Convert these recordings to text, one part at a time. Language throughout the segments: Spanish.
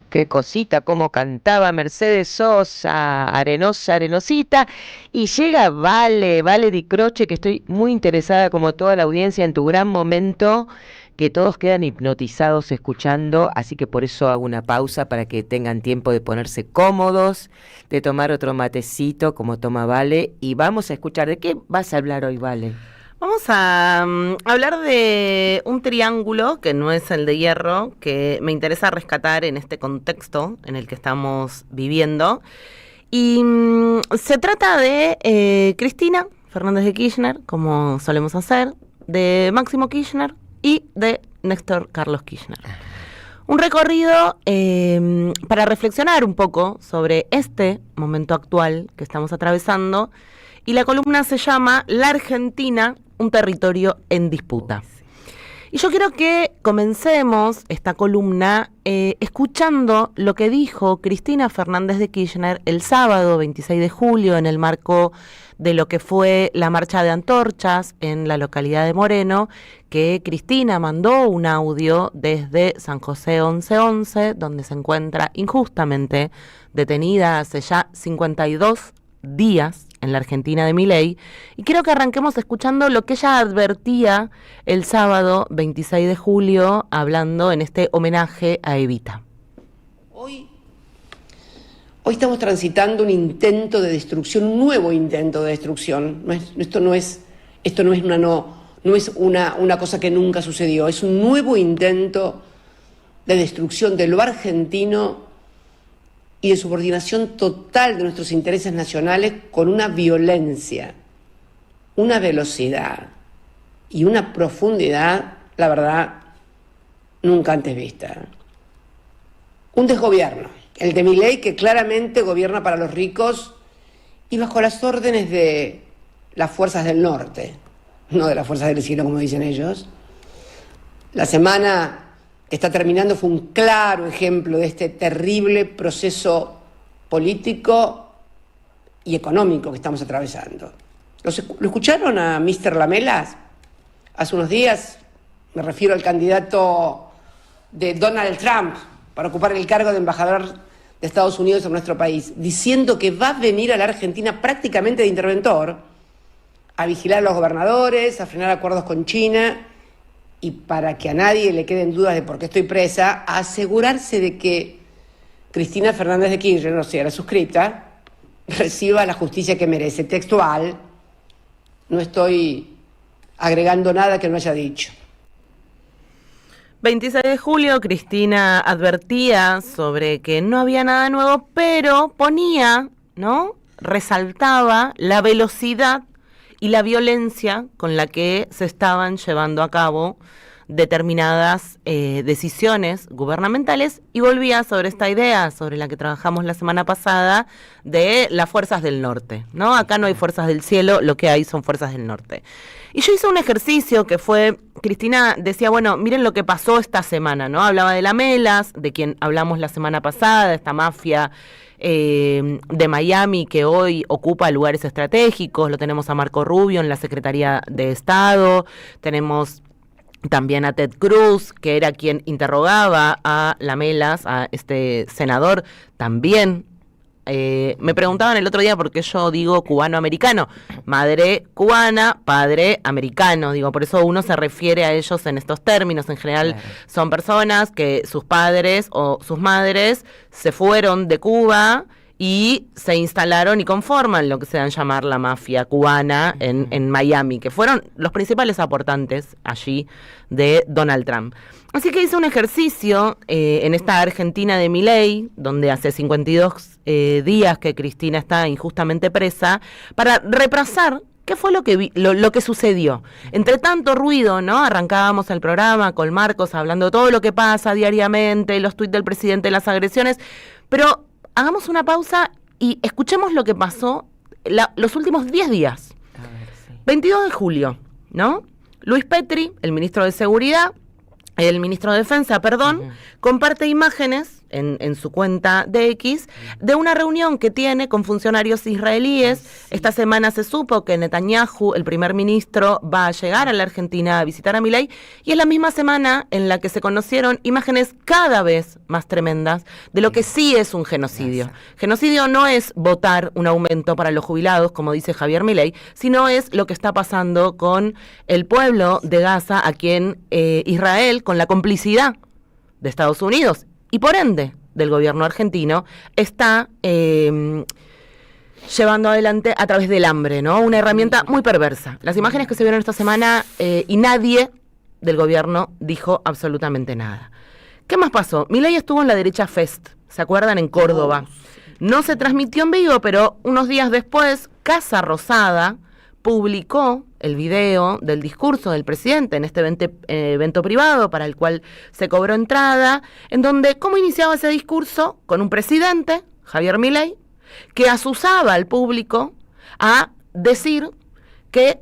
Qué cosita, cómo cantaba Mercedes Sosa, Arenosa, Arenosita. Y llega Vale Di Croce, que estoy muy interesada, como toda la audiencia, en tu gran momento, que todos quedan hipnotizados escuchando. Así que por eso hago una pausa para que tengan tiempo de ponerse cómodos, de tomar otro matecito, como toma Vale. Y vamos a escuchar. ¿De qué vas a hablar hoy, Vale? Vamos a hablar de un triángulo que no es el de hierro, que me interesa rescatar en este contexto en el que estamos viviendo. Y se trata de Cristina Fernández de Kirchner, como solemos hacer, de Máximo Kirchner y de Néstor Carlos Kirchner. Un recorrido para reflexionar un poco sobre este momento actual que estamos atravesando. Y la columna se llama La Argentina, un territorio en disputa. Y yo quiero que comencemos esta columna escuchando lo que dijo Cristina Fernández de Kirchner el sábado 26 de julio en el marco de lo que fue la marcha de antorchas en la localidad de Moreno, que Cristina mandó un audio desde San José 1111, donde se encuentra injustamente detenida hace ya 52 días en la Argentina de Milei, y quiero que arranquemos escuchando lo que ella advertía el sábado 26 de julio, hablando en este homenaje a Evita. Hoy estamos transitando un intento de destrucción, un nuevo intento de destrucción. Esto no es una cosa que nunca sucedió, es un nuevo intento de destrucción de lo argentino y de subordinación total de nuestros intereses nacionales con una violencia, una velocidad y una profundidad, la verdad, nunca antes vista. Un desgobierno, el de Milei, que claramente gobierna para los ricos y bajo las órdenes de las fuerzas del norte, no de las fuerzas del cielo, como dicen ellos. La semana que está terminando fue un claro ejemplo de este terrible proceso político y económico que estamos atravesando. ¿Lo escucharon a Mr. Lamelas? Hace unos días, me refiero al candidato de Donald Trump para ocupar el cargo de embajador de Estados Unidos en nuestro país, diciendo que va a venir a la Argentina prácticamente de interventor a vigilar a los gobernadores, a frenar acuerdos con China y, para que a nadie le queden dudas de por qué estoy presa, a asegurarse de que Cristina Fernández de Kirchner, o sea, la suscripta, reciba la justicia que merece. Textual, no estoy agregando nada que no haya dicho. 26 de julio, Cristina advertía sobre que no había nada nuevo, pero ponía, ¿no?, resaltaba la velocidad y la violencia con la que se estaban llevando a cabo determinadas decisiones gubernamentales, y volvía sobre esta idea sobre la que trabajamos la semana pasada de las fuerzas del norte, ¿no? Acá no hay fuerzas del cielo, lo que hay son fuerzas del norte. Y yo hice un ejercicio que fue, Cristina decía, bueno, miren lo que pasó esta semana, ¿no? Hablaba de Lamelas, de quien hablamos la semana pasada, esta mafia de Miami que hoy ocupa lugares estratégicos. Lo tenemos a Marco Rubio en la Secretaría de Estado, tenemos también a Ted Cruz, que era quien interrogaba a Lamelas, a este senador, también. Me preguntaban el otro día por qué yo digo cubano-americano. Madre cubana, padre americano. Digo, por eso uno se refiere a ellos en estos términos. En general, claro, son personas que sus padres o sus madres se fueron de Cuba y se instalaron y conforman lo que se dan llamar la mafia cubana en Miami, que fueron los principales aportantes allí de Donald Trump. Así que hice un ejercicio en esta Argentina de Milei, donde hace 52 días que Cristina está injustamente presa, para repasar qué fue lo que sucedió. Entre tanto ruido, ¿no? Arrancábamos el programa con Marcos hablando de todo lo que pasa diariamente, los tuits del presidente, las agresiones, pero hagamos una pausa y escuchemos lo que pasó los últimos 10 días. A ver, sí. 22 de julio, ¿no? Luis Petri, el ministro de Seguridad, el ministro de Defensa, perdón, comparte imágenes en su cuenta de X, de una reunión que tiene con funcionarios israelíes. Esta semana se supo que Netanyahu, el primer ministro, va a llegar a la Argentina a visitar a Milei, y es la misma semana en la que se conocieron imágenes cada vez más tremendas de lo que sí es un genocidio. Genocidio no es votar un aumento para los jubilados, como dice Javier Milei, sino es lo que está pasando con el pueblo de Gaza, a quien Israel, con la complicidad de Estados Unidos y por ende del gobierno argentino, está llevando adelante a través del hambre, ¿no? Una herramienta muy perversa. Las imágenes que se vieron esta semana y nadie del gobierno dijo absolutamente nada. ¿Qué más pasó? Milei estuvo en la Derecha Fest, ¿se acuerdan? En Córdoba. No se transmitió en vivo, pero unos días después, Casa Rosada publicó el video del discurso del presidente en este evento privado para el cual se cobró entrada, en donde, ¿cómo iniciaba ese discurso? Con un presidente, Javier Milei, que asusaba al público a decir que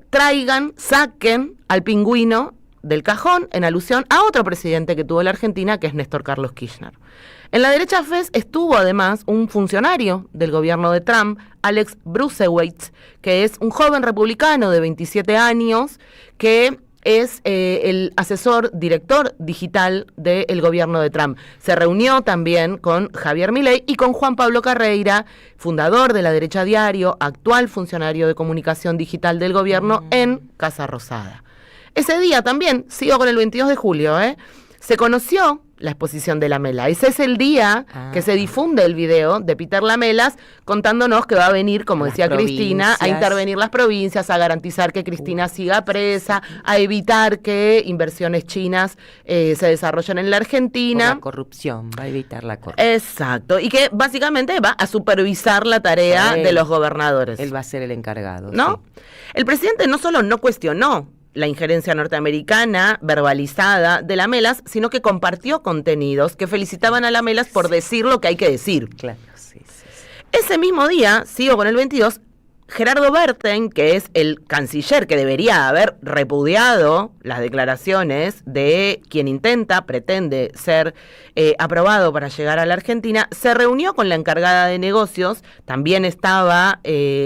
saquen al pingüino del cajón, en alusión a otro presidente que tuvo la Argentina, que es Néstor Carlos Kirchner. En la Derecha Fest estuvo además un funcionario del gobierno de Trump, Alex Bruesewitz, que es un joven republicano de 27 años, que es el asesor director digital del gobierno de Trump. Se reunió también con Javier Milei y con Juan Pablo Carreira, fundador de La Derecha Diario, actual funcionario de comunicación digital del gobierno, en Casa Rosada. Ese día también, sigo con el 22 de julio, se conoció la exposición de Lamela. Ese es el día que se difunde el video de Peter Lamelas contándonos que va a venir, como decía Cristina, a intervenir las provincias, a garantizar que Cristina siga presa, a evitar que inversiones chinas se desarrollen en la Argentina. Por la corrupción, va a evitar la corrupción. Exacto, y que básicamente va a supervisar la tarea de los gobernadores. Él va a ser el encargado. ¿No? Sí. El presidente no solo no cuestionó la injerencia norteamericana verbalizada de Lamelas, sino que compartió contenidos que felicitaban a Lamelas por decir lo que hay que decir. Claro, sí. Ese mismo día, sigo con el 22, Gerardo Berten, que es el canciller que debería haber repudiado las declaraciones de quien pretende ser aprobado para llegar a la Argentina, se reunió con la encargada de negocios, también estaba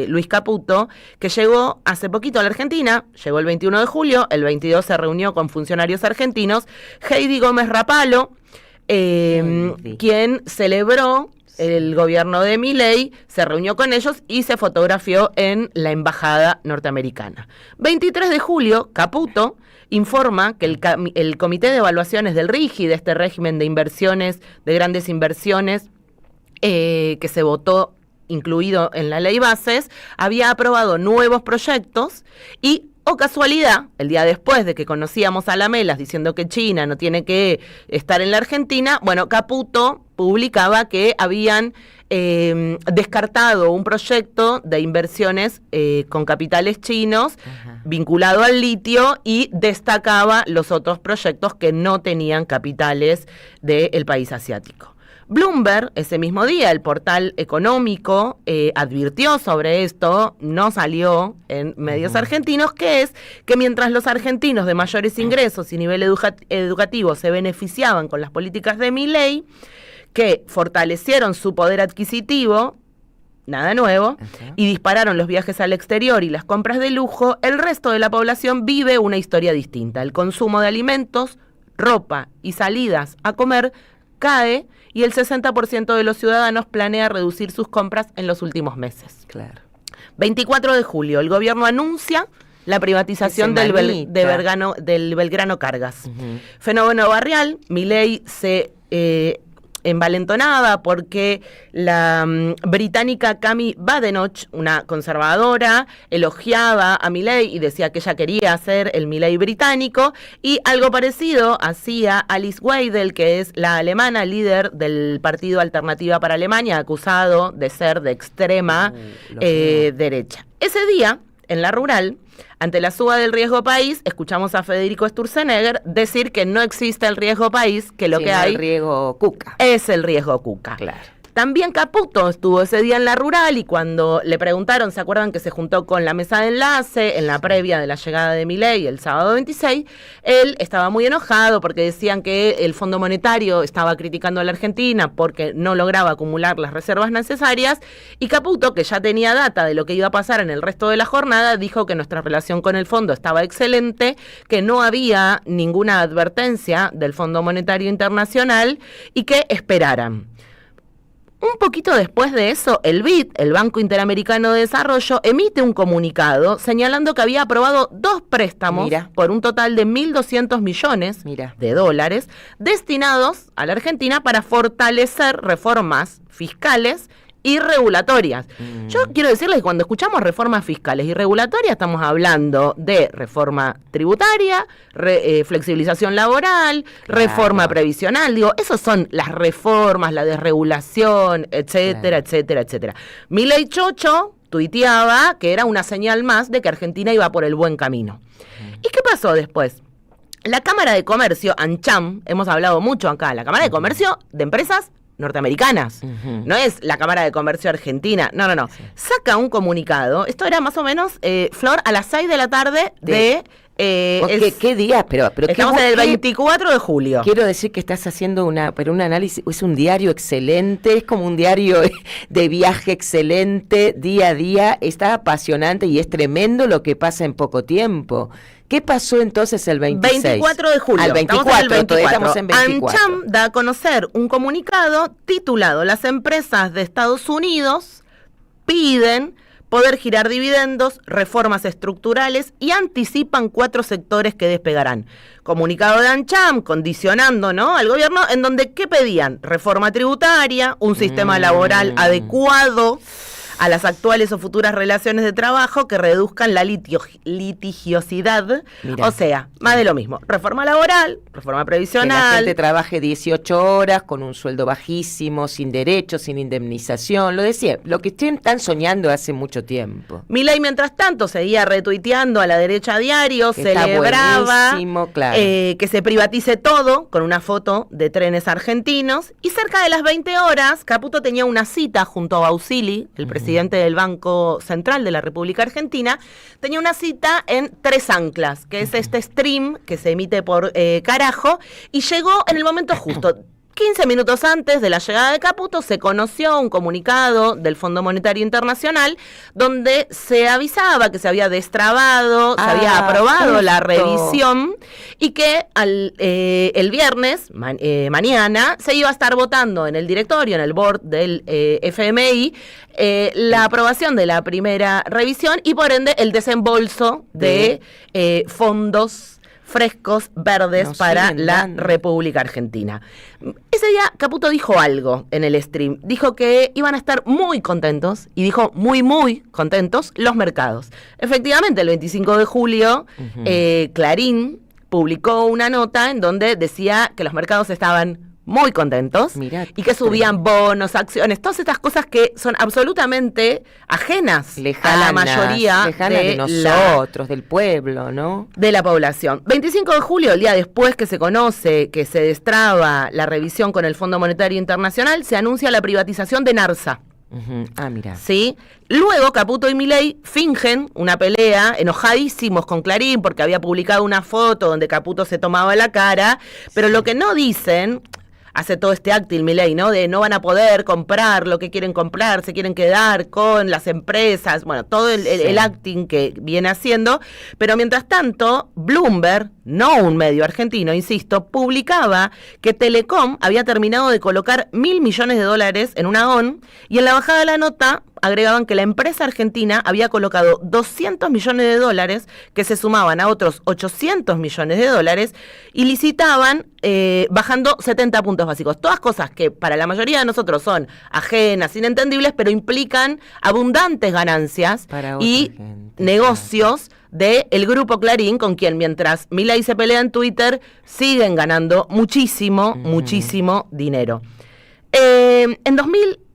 Luis Caputo, que llegó hace poquito a la Argentina, llegó el 21 de julio, el 22 se reunió con funcionarios argentinos, Heidi Gómez Rapalo, quien celebró el gobierno de Milei, se reunió con ellos y se fotografió en la embajada norteamericana. 23 de julio, Caputo informa que el Comité de Evaluaciones del RIGI, de este régimen de inversiones, de grandes inversiones, que se votó incluido en la ley Bases, había aprobado nuevos proyectos y, o casualidad, el día después de que conocíamos a Lamelas diciendo que China no tiene que estar en la Argentina, bueno, Caputo publicaba que habían descartado un proyecto de inversiones con capitales chinos vinculado al litio y destacaba los otros proyectos que no tenían capitales del país asiático. Bloomberg, ese mismo día, el portal económico, advirtió sobre esto, no salió en medios argentinos, que es que mientras los argentinos de mayores ingresos y nivel educativo se beneficiaban con las políticas de Milei, que fortalecieron su poder adquisitivo, nada nuevo, y dispararon los viajes al exterior y las compras de lujo, el resto de la población vive una historia distinta. El consumo de alimentos, ropa y salidas a comer cae y el 60% de los ciudadanos planea reducir sus compras en los últimos meses. Claro. 24 de julio, el gobierno anuncia la privatización del Belgrano Cargas. Fenómeno barrial, Milei se envalentonaba porque la británica Cami Badenoch, una conservadora, elogiaba a Milei y decía que ella quería hacer el Milei británico, y algo parecido hacía Alice Weidel, que es la alemana líder del Partido Alternativa para Alemania, acusado de ser de extrema derecha. Ese día, en la rural, ante la suba del riesgo país, escuchamos a Federico Sturzenegger decir que no existe el riesgo país, que lo que hay el riesgo Cuca. Es el riesgo Cuca. Claro. También Caputo estuvo ese día en la rural y cuando le preguntaron, ¿se acuerdan que se juntó con la mesa de enlace en la previa de la llegada de Milei el sábado 26? Él estaba muy enojado porque decían que el Fondo Monetario estaba criticando a la Argentina porque no lograba acumular las reservas necesarias, y Caputo, que ya tenía data de lo que iba a pasar en el resto de la jornada, dijo que nuestra relación con el fondo estaba excelente, que no había ninguna advertencia del Fondo Monetario Internacional y que esperaran. Un poquito después de eso, el BID, el Banco Interamericano de Desarrollo, emite un comunicado señalando que había aprobado 2 préstamos por un total de 1.200 millones de dólares destinados a la Argentina para fortalecer reformas fiscales y regulatorias. Yo quiero decirles que cuando escuchamos reformas fiscales y regulatorias estamos hablando de reforma tributaria, flexibilización laboral, reforma previsional. Digo, esas son las reformas, la desregulación, etcétera, etcétera, etcétera. Milei Chocho tuiteaba que era una señal más de que Argentina iba por el buen camino. ¿Y qué pasó después? La Cámara de Comercio, ANCHAM, hemos hablado mucho acá, la Cámara de Comercio de Empresas norteamericanas, no es la Cámara de Comercio argentina, no. Saca un comunicado, esto era más o menos, Flor, a las 6 de la tarde de... ¿Qué día? Pero estamos en el 24 de julio. Quiero decir que estás haciendo un análisis, es un diario excelente, es como un diario de viaje excelente, día a día, está apasionante y es tremendo lo que pasa en poco tiempo. ¿Qué pasó entonces el 26? 24 de julio. Al 24, todavía estamos en 24. ANCHAM da a conocer un comunicado titulado "Las empresas de Estados Unidos piden poder girar dividendos, reformas estructurales y anticipan 4 sectores que despegarán". Comunicado de ANCHAM condicionando, ¿no?, al gobierno, en donde ¿qué pedían? Reforma tributaria, un sistema laboral adecuado a las actuales o futuras relaciones de trabajo que reduzcan la litigiosidad. O sea, más de lo mismo. Reforma laboral, reforma previsional. Que la gente trabaje 18 horas con un sueldo bajísimo, sin derechos, sin indemnización. Lo decía, lo que están soñando hace mucho tiempo. Milei, mientras tanto, seguía retuiteando a la derecha a diario, celebraba que se privatice todo, con una foto de trenes argentinos. Y cerca de las 20 horas, Caputo tenía una cita junto a Bausili, el presidente del Banco Central de la República Argentina. Tenía una cita en Tres Anclas, que es este stream que se emite por Carajo, y llegó en el momento justo. 15 minutos antes de la llegada de Caputo se conoció un comunicado del Fondo Monetario Internacional donde se avisaba que se había destrabado, se había aprobado la revisión y que el viernes, mañana, se iba a estar votando en el directorio, en el board del FMI, la aprobación de la primera revisión y por ende el desembolso de fondos frescos, verdes, para la República Argentina. Ese día Caputo dijo algo en el stream, dijo que iban a estar muy contentos, y dijo muy, muy contentos los mercados. Efectivamente, el 25 de julio, Clarín publicó una nota en donde decía que los mercados estaban muy contentos y que subían bonos, acciones, todas estas cosas que son absolutamente ajenas a la mayoría de nosotros, del pueblo, ¿no? De la población. 25 de julio, el día después que se conoce que se destraba la revisión con el Fondo Monetario Internacional, se anuncia la privatización de Narsa. ¿Sí? Luego Caputo y Milei fingen una pelea, enojadísimos con Clarín porque había publicado una foto donde Caputo se tomaba la cara, pero lo que no dicen, hace todo este actil Milei, ¿no?, de no van a poder comprar lo que quieren comprar, se quieren quedar con las empresas, bueno, todo el acting que viene haciendo, pero mientras tanto, Bloomberg, no un medio argentino, insisto, publicaba que Telecom había terminado de colocar $1.000 millones en una ON, y en la bajada de la nota agregaban que la empresa argentina había colocado $200 millones que se sumaban a otros $800 millones y licitaban bajando 70 puntos básicos. Todas cosas que para la mayoría de nosotros son ajenas, inentendibles, pero implican abundantes ganancias y negocios del grupo Clarín, con quien mientras Milei se pelea en Twitter, siguen ganando muchísimo dinero.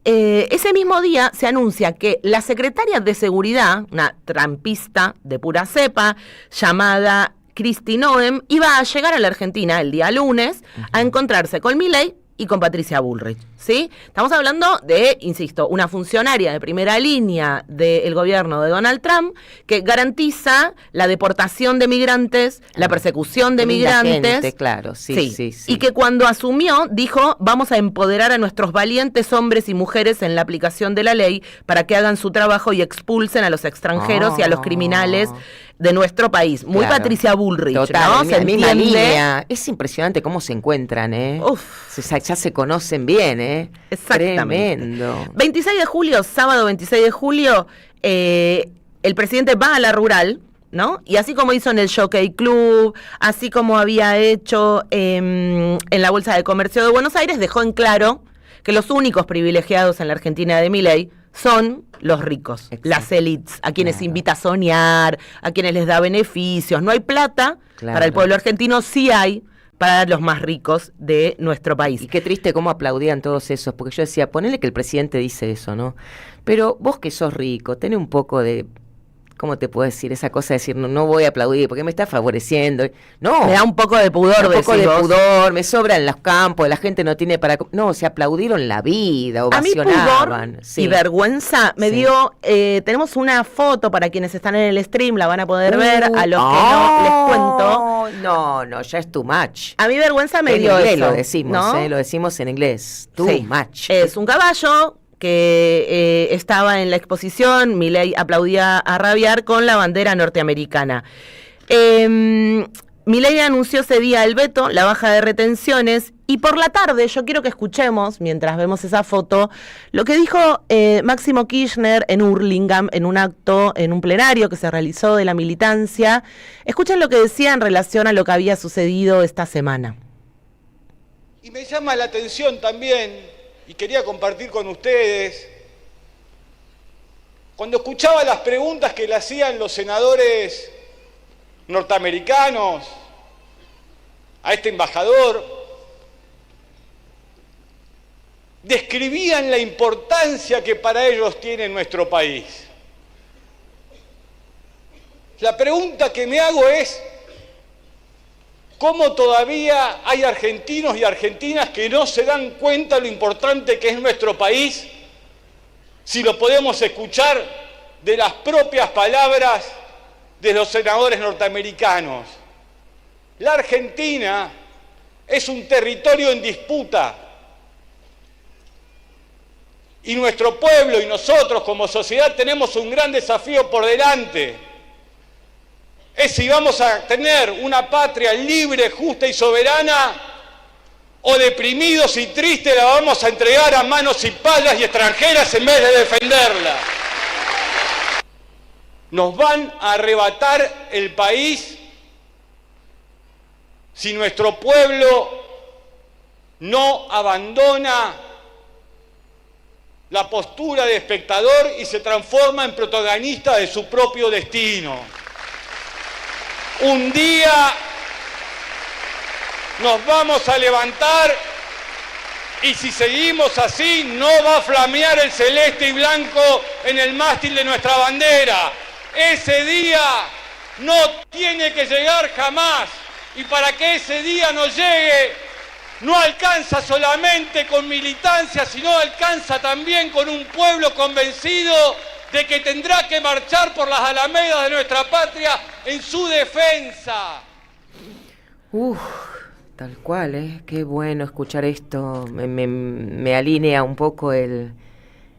Ese mismo día se anuncia que la secretaria de Seguridad, una trampista de pura cepa, llamada Kristi Noem, iba a llegar a la Argentina el día lunes a encontrarse con Milei y con Patricia Bullrich, ¿sí? Estamos hablando de, insisto, una funcionaria de primera línea del gobierno de Donald Trump que garantiza la deportación de migrantes, la persecución de migrantes. Gente, claro, sí. Y que cuando asumió dijo, vamos a empoderar a nuestros valientes hombres y mujeres en la aplicación de la ley para que hagan su trabajo y expulsen a los extranjeros y a los criminales de nuestro país. Muy claro. Patricia Bullrich, Total, ¿no? Se misma línea. Es impresionante cómo se encuentran, ¿eh? Ya se conocen bien, ¿eh? Exactamente. Tremendo. 26 de julio, sábado 26 de julio, el presidente va a la rural, ¿no? Y así como hizo en el Jockey Club, así como había hecho en la Bolsa de Comercio de Buenos Aires, dejó en claro que los únicos privilegiados en la Argentina de Milei son los ricos, exacto. Las élites, a quienes invita a soñar, a quienes les da beneficios. No hay plata para el pueblo argentino, sí hay para los más ricos de nuestro país. Y qué triste cómo aplaudían todos esos, porque yo decía, ponele que el presidente dice eso, ¿no? Pero vos que sos rico, tenés un poco de... ¿Cómo te puedo decir? Esa cosa de decir, no voy a aplaudir porque me está favoreciendo. No. Me da un poco de pudor. Un poco de pudor, me sobran los campos, la gente no tiene para... No, se aplaudieron la vida, ovacionaban. A mí pudor y vergüenza me dio... tenemos una foto para quienes están en el stream, la van a poder ver, a los que no les cuento. No, ya es too much. A mí vergüenza me en dio inglés eso, lo decimos, ¿no? Lo decimos en inglés. Too much. Es un caballo que estaba en la exposición, Milei aplaudía a rabiar con la bandera norteamericana. Milei anunció ese día el veto, la baja de retenciones, y por la tarde yo quiero que escuchemos, mientras vemos esa foto, lo que dijo Máximo Kirchner en Hurlingham, en un acto, en un plenario que se realizó de la militancia. Escuchen lo que decía en relación a lo que había sucedido esta semana. Y me llama la atención también, y quería compartir con ustedes, cuando escuchaba las preguntas que le hacían los senadores norteamericanos a este embajador, describían la importancia que para ellos tiene nuestro país. La pregunta que me hago es, ¿cómo todavía hay argentinos y argentinas que no se dan cuenta lo importante que es nuestro país? Si lo podemos escuchar de las propias palabras de los senadores norteamericanos. La Argentina es un territorio en disputa. Y nuestro pueblo y nosotros como sociedad tenemos un gran desafío por delante. Es si vamos a tener una patria libre, justa y soberana, o deprimidos y tristes la vamos a entregar a manos cipayas y extranjeras en vez de defenderla. Nos van a arrebatar el país si nuestro pueblo no abandona la postura de espectador y se transforma en protagonista de su propio destino. Un día nos vamos a levantar y si seguimos así no va a flamear el celeste y blanco en el mástil de nuestra bandera. Ese día no tiene que llegar jamás y para que ese día no llegue no alcanza solamente con militancia, sino alcanza también con un pueblo convencido de que tendrá que marchar por las alamedas de nuestra patria en su defensa. Tal cual, qué bueno escuchar esto. Me alinea un poco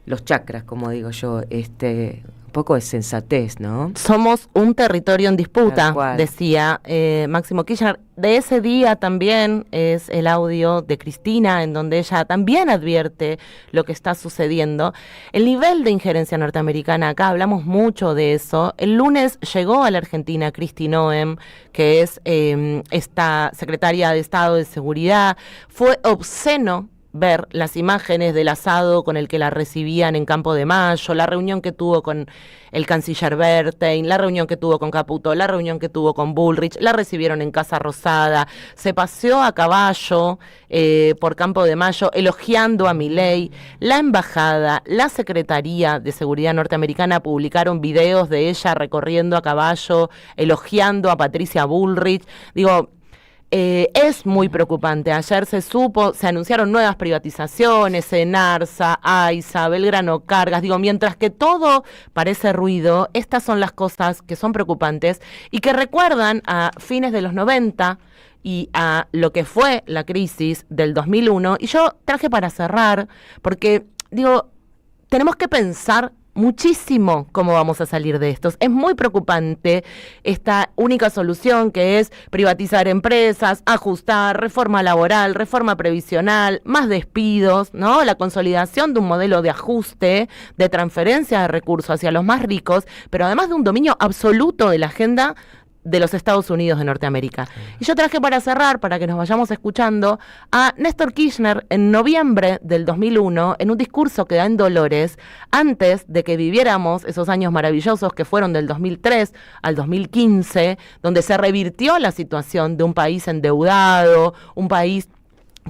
los chakras, como digo yo, un poco de sensatez, ¿no? Somos un territorio en disputa, decía Máximo Kirchner. De ese día también es el audio de Cristina, en donde ella también advierte lo que está sucediendo. El nivel de injerencia norteamericana, acá hablamos mucho de eso. El lunes llegó a la Argentina Kristi Noem, que es esta secretaria de Estado de Seguridad. Fue obsceno ver las imágenes del asado con el que la recibían en Campo de Mayo, la reunión que tuvo con el canciller Bertein, la reunión que tuvo con Caputo, la reunión que tuvo con Bullrich, la recibieron en Casa Rosada, se paseó a caballo por Campo de Mayo elogiando a Milei. La embajada, la Secretaría de Seguridad norteamericana publicaron videos de ella recorriendo a caballo, elogiando a Patricia Bullrich. Digo, es muy preocupante. Ayer se anunciaron nuevas privatizaciones, Enarsa, AISA, Belgrano Cargas. Digo, mientras que todo parece ruido, estas son las cosas que son preocupantes y que recuerdan a fines de los 90 y a lo que fue la crisis del 2001. Y yo traje para cerrar, porque, digo, tenemos que pensar muchísimo cómo vamos a salir de estos. Es muy preocupante esta única solución que es privatizar empresas, ajustar, reforma laboral, reforma previsional, más despidos, ¿no? La consolidación de un modelo de ajuste, de transferencia de recursos hacia los más ricos, pero además de un dominio absoluto de la agenda de los Estados Unidos de Norteamérica. Y yo traje para cerrar, para que nos vayamos escuchando, a Néstor Kirchner en noviembre del 2001, en un discurso que da en Dolores, antes de que viviéramos esos años maravillosos que fueron del 2003 al 2015, donde se revirtió la situación de un país endeudado, un país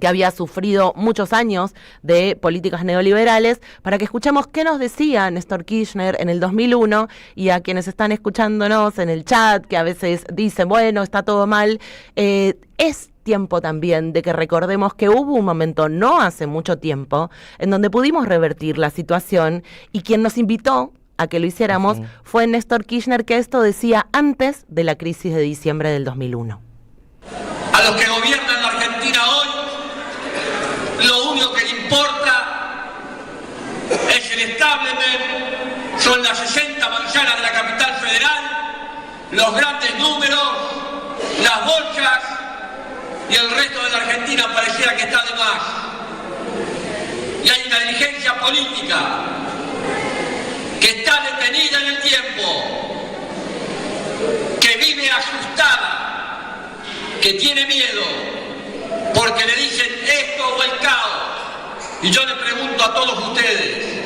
que había sufrido muchos años de políticas neoliberales, para que escuchemos qué nos decía Néstor Kirchner en el 2001, y a quienes están escuchándonos en el chat, que a veces dicen, bueno, está todo mal, es tiempo también de que recordemos que hubo un momento no hace mucho tiempo en donde pudimos revertir la situación, y quien nos invitó a que lo hiciéramos fue Néstor Kirchner, que esto decía antes de la crisis de diciembre del 2001. A los que gobiernan la Argentina hoy, lo único que le importa es el establishment, son las 60 manzanas de la capital federal, los grandes números, las bolsas, y el resto de la Argentina pareciera que está de más. Y hay una dirigencia política que está detenida en el tiempo, que vive asustada, que tiene miedo, porque le dicen esto o el caos. Y yo le pregunto a todos ustedes,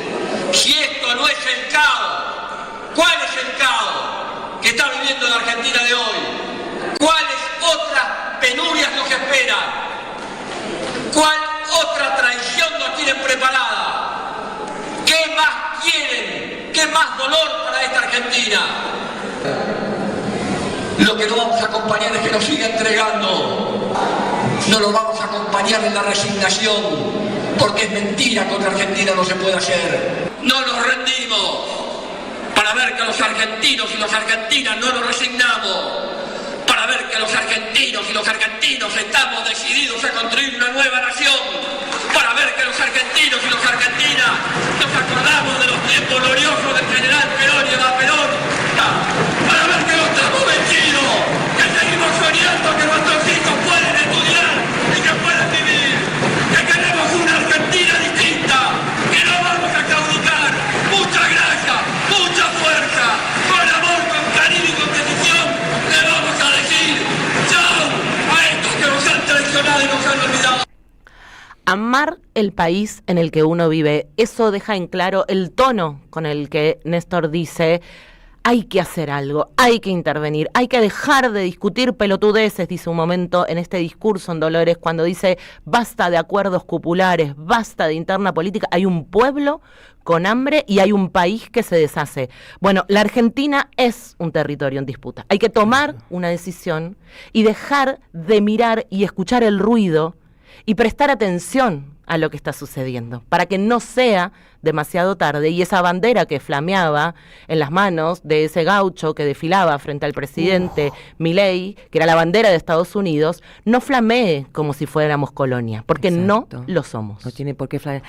si esto no es el caos, ¿cuál es el caos que está viviendo la Argentina de hoy? ¿Cuáles otras penurias nos esperan? ¿Cuál otra traición nos tienen preparada? ¿Qué más quieren? ¿Qué más dolor para esta Argentina? Lo que no vamos a acompañar es que nos siga entregando. No lo vamos a acompañar en la resignación, porque es mentira, contra Argentina no se puede hacer. No nos rendimos para ver que los argentinos y las argentinas no nos resignamos, para ver que los argentinos y los argentinos estamos decididos a construir una nueva nación, para ver que los argentinos y las argentinas nos acordamos de los tiempos gloriosos del general Perón y Eva Perón, para ver que no estamos vencidos, que seguimos soñando que nuestros hijos pueden estudiar y que pueden vivir, que queremos una Argentina distinta, que no vamos a claudicar. Muchas gracias, mucha fuerza, con amor, con cariño y con decisión, le vamos a decir chao a estos que nos han traicionado y nos han olvidado. Amar el país en el que uno vive, eso deja en claro el tono con el que Néstor dice: hay que hacer algo, hay que intervenir, hay que dejar de discutir pelotudeces, dice un momento en este discurso en Dolores, cuando dice basta de acuerdos cupulares, basta de interna política, hay un pueblo con hambre y hay un país que se deshace. Bueno, la Argentina es un territorio en disputa, hay que tomar una decisión y dejar de mirar y escuchar el ruido y prestar atención a lo que está sucediendo, para que no sea demasiado tarde y esa bandera que flameaba en las manos de ese gaucho que desfilaba frente al presidente Milei, que era la bandera de Estados Unidos, no flamee como si fuéramos colonia, porque no lo somos. No tiene por qué flamear.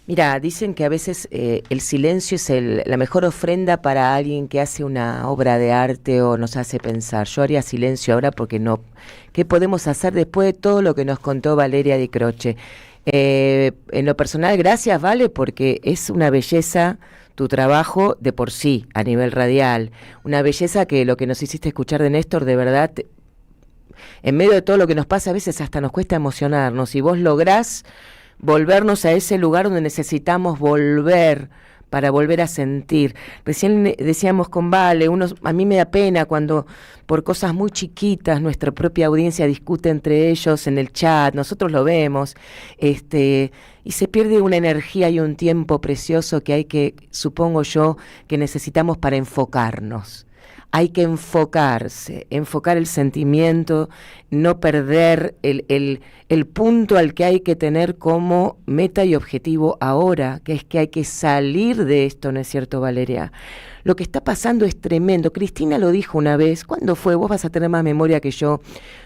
Mira, dicen que a veces el silencio es la mejor ofrenda para alguien que hace una obra de arte o nos hace pensar. Yo haría silencio ahora porque no. ¿Qué podemos hacer después de todo lo que nos contó Valeria Di Croce? En lo personal, gracias, Vale, porque es una belleza tu trabajo de por sí, a nivel radial. Una belleza que lo que nos hiciste escuchar de Néstor, de verdad, en medio de todo lo que nos pasa, a veces hasta nos cuesta emocionarnos. Y vos lográs volvernos a ese lugar donde necesitamos volver, para volver a sentir. Recién decíamos con Vale, a mí me da pena cuando por cosas muy chiquitas nuestra propia audiencia discute entre ellos en el chat, nosotros lo vemos, y se pierde una energía y un tiempo precioso que hay que, supongo yo, que necesitamos para enfocarnos. hay que enfocar el sentimiento, no perder el punto al que hay que tener como meta y objetivo ahora, que es que hay que salir de esto, ¿no es cierto, Valeria? Lo que está pasando es tremendo. Cristina lo dijo una vez, ¿cuándo fue? Vos vas a tener más memoria que yo,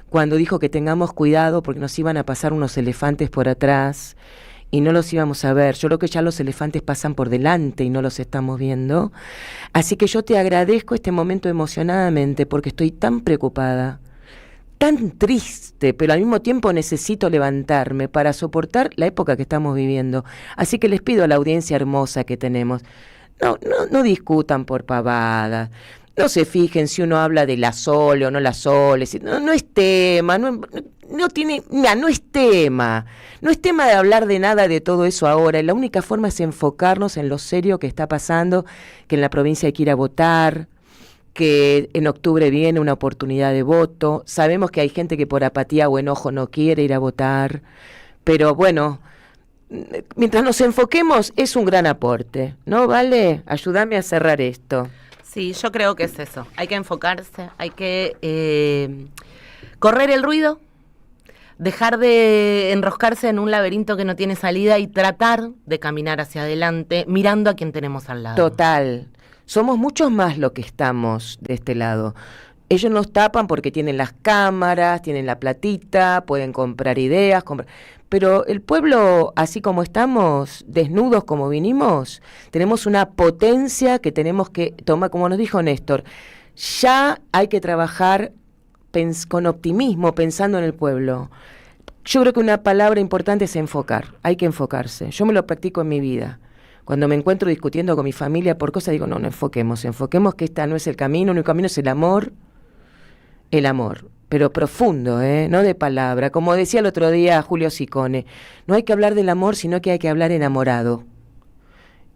cuando dijo que tengamos cuidado porque nos iban a pasar unos elefantes por atrás y no los íbamos a ver. Yo creo que ya los elefantes pasan por delante y no los estamos viendo. Así que yo te agradezco este momento emocionadamente porque estoy tan preocupada, tan triste, pero al mismo tiempo necesito levantarme para soportar la época que estamos viviendo. Así que les pido a la audiencia hermosa que tenemos, no discutan por pavadas. No se fijen si uno habla de la Sole o no la Sole, no es tema, no es tema. No es tema de hablar de nada de todo eso ahora. La única forma es enfocarnos en lo serio que está pasando, que en la provincia hay que ir a votar, que en octubre viene una oportunidad de voto. Sabemos que hay gente que por apatía o enojo no quiere ir a votar, pero bueno, mientras nos enfoquemos es un gran aporte, ¿no, Vale? Ayúdame a cerrar esto. Sí, yo creo que es eso. Hay que enfocarse, hay que correr el ruido, dejar de enroscarse en un laberinto que no tiene salida y tratar de caminar hacia adelante mirando a quien tenemos al lado. Total. Somos muchos más los que estamos de este lado. Ellos nos tapan porque tienen las cámaras, tienen la platita, pueden comprar ideas, pero el pueblo, así como estamos, desnudos como vinimos, tenemos una potencia que tenemos que tomar, como nos dijo Néstor, ya hay que trabajar con optimismo, pensando en el pueblo. Yo creo que una palabra importante es enfocar, hay que enfocarse. Yo me lo practico en mi vida. Cuando me encuentro discutiendo con mi familia por cosas, digo, no enfoquemos que este no es el camino es el amor, pero profundo, no de palabra. Como decía el otro día Julio Sicone, no hay que hablar del amor, sino que hay que hablar enamorado.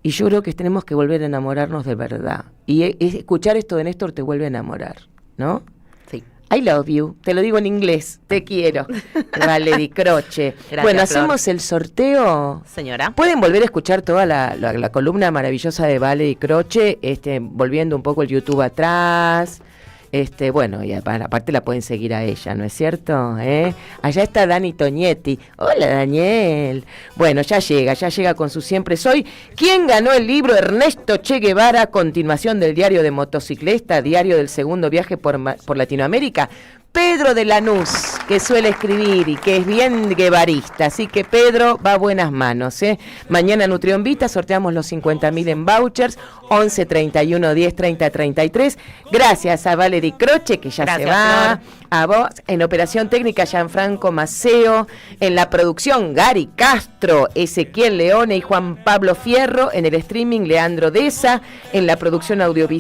Y yo creo que tenemos que volver a enamorarnos de verdad. Y escuchar esto de Néstor te vuelve a enamorar, ¿no? Sí. I love you, te lo digo en inglés, te quiero. Vale, Di Croce. Gracias, bueno, Flor. hacemos el sorteo. Señora. Pueden volver a escuchar toda la columna maravillosa de Vale Di Croce, volviendo un poco el YouTube atrás. Bueno, y aparte la pueden seguir a ella, ¿no es cierto? Allá está Dani Toñetti. Hola, Daniel. Bueno, ya llega con su Siempre Soy. ¿Quién ganó el libro? Ernesto Che Guevara, continuación del diario de motociclista, diario del segundo viaje por Latinoamérica. Pedro de Lanús, que suele escribir y que es bien guevarista, así que Pedro va a buenas manos, Mañana Nutrión Vita sorteamos los 50.000 en vouchers, 11 31 10 30 33. Gracias a Vale Di Croce, que ya Gracias, se va. Flor. A vos, en operación técnica Gianfranco Maceo, en la producción Gary Castro, Ezequiel Leone y Juan Pablo Fierro, en el streaming Leandro Deza, en la producción audiovisual